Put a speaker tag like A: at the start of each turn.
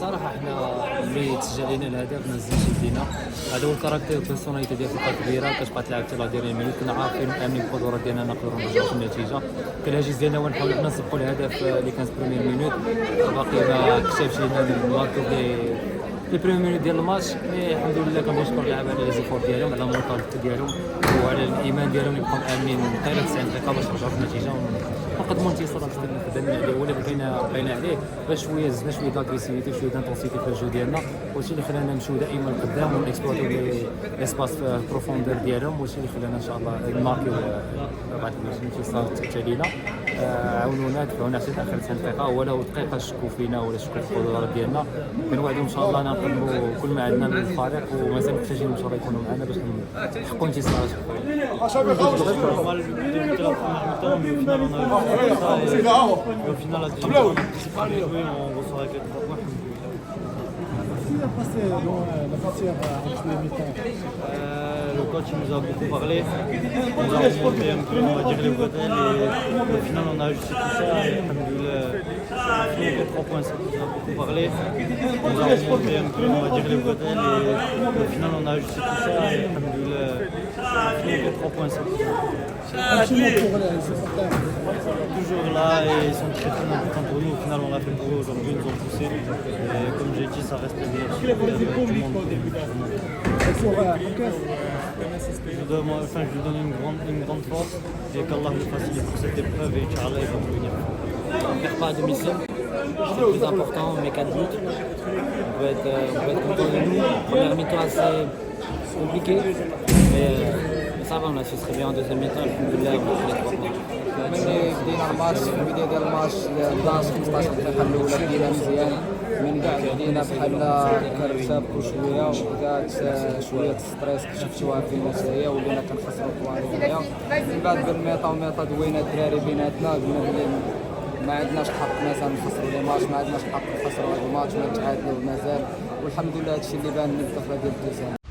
A: الصراحه حنا ملي تسجل لينا الهدف ما نزلناش يدينا. هذا هو الكاركتير والبيرسوناليتي ديال الفرقه كبيره كتبقى تلعب حتى لا ديري مينوت. كنا عارفين ومامنين بالقدرات ديالنا نقدروا نرجعوا في النتيجه. كان الهاجس ديالنا هو نحاولوا حنا نسبقوا الهدف اللي كان في بريمير مينوت. باقي ما كتبش لينا الماركو لي بريمير مينوت ديال الماتش. الحمد لله كنشكر اللعابه على ليزيفور ديالهم، على المنطلق ديالهم وعلى الايمان ديالهم اللي بقاو مامنين طيله 90 دقيقه باش نرجعوا في النتيجه ونقدموا انتصار خدمنا عليه ولا بقينا عليه باش شويه زدنا شويه داغريسيفيتي وشويه دانتونسيتي في الجو ديالنا. وهادشي اللي خلانا نمشيو دائما لقدام ونكسبلوتيو ليسباس في البروفوندور ديالهم. وهادشي اللي خلانا ان شاء الله نماركيو بعد الانتصار التالي لنا. عاونونا دفعونا حتى اخر 90 دقيقه ولو دقيقه شكوا فينا ولا شكوا في القدرات ديالنا. كنوعدوا ان شاء الله نقدموا كل ما عندنا من الفريق ومازال محتاجين ان شاء الله يكونوا معنا باش نحققوا انتصارات.
B: Au final, la deuxième fois, on a joué, on ressort avec les 3 points.
C: Qu'est-ce qui s'est passé dans la partie entre les mi-temps?
B: Le coach il nous a beaucoup parlé, il nous a remonté un peu, on va dire, les bretelles et au final on a ajusté tout ça. On a fini avec les 3 points, ça nous a beaucoup parlé. Il nous a remonté un peu, on va dire, les bretelles et au final on a ajusté tout ça. On a fini avec les 3 points, ça nous a beaucoup parlé.
C: Un petit mot pour les supporters.
B: Toujours là et ils sont très très importants pour nous. Au final, on l'a fait pour eux aujourd'hui, ils nous ont poussé. Et comme j'ai dit, ça reste bien. Tout le monde.
C: Et pour Lucas,
B: Je lui donne une grande force et qu'Allah nous facilite pour cette épreuve et Inch'Allah il va revenir.
A: On perd pas à domicile, c'est le plus important, on met 4 buts. On peut être content de nous. Première mi-temps assez compliquée, mais ça va, on a su se réveiller en deuxième mi-temps. Alhamdoulilah, on a fait les 3 points.
D: ملي بدينا الماتش في البدايه ديال الماتش 11 15 دقيقه الاولى بدينا مزيان. من بعد بدينا بحال كنرتابكوا شويه وبدات شويه ستريس شفتوها فينا حتى هي ولينا كنخسروا الكواليتي. من بعد بالميطا دوينا الدراري بيناتنا قلنا بلي ما عندناش الحق مثلا نخسروا لي ماتش، ما عندناش الحق نخسروا هذا الماتش ونتعادلوا مازال. والحمد لله هادشي اللي بان من الدخله ديال الدوزيام.